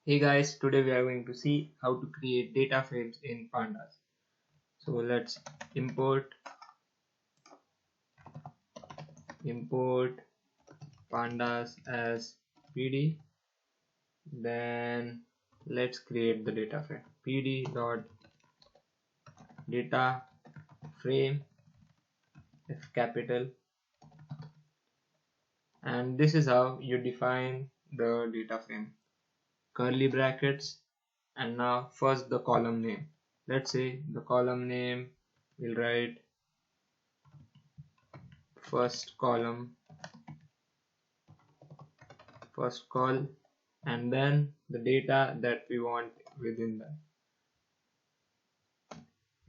Hey guys, today we are going to see how to create data frames in Pandas. So let's import Pandas as PD. Then let's create the data frame. PD dot data frame F capital, and this is how you define the data frame. Curly brackets, and now first the column name. Let's say the column name will write first column, first call, and then the data that we want within the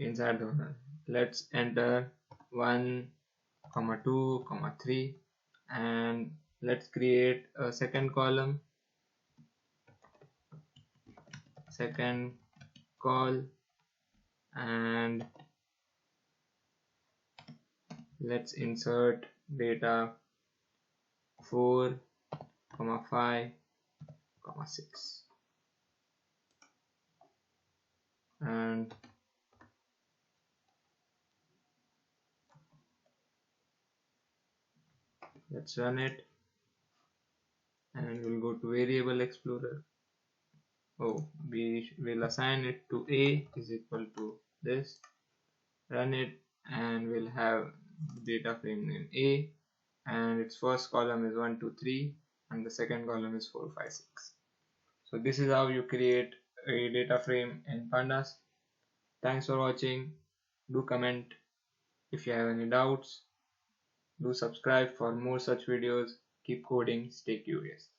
inside the one. Let's enter 1 comma 2 comma 3, and let's create a second column, second call, and let's insert data 4 comma 5 comma 6, and let's run it, and we'll go to variable explorer. We will assign it to a is equal to this, run it, and we'll have data frame name a, and its first column is 1 2 3 and the second column is 4 5 6. So this is how you create a data frame in Pandas. Thanks for watching. Do comment if you have any doubts. Do subscribe for more such videos. Keep coding, stay curious.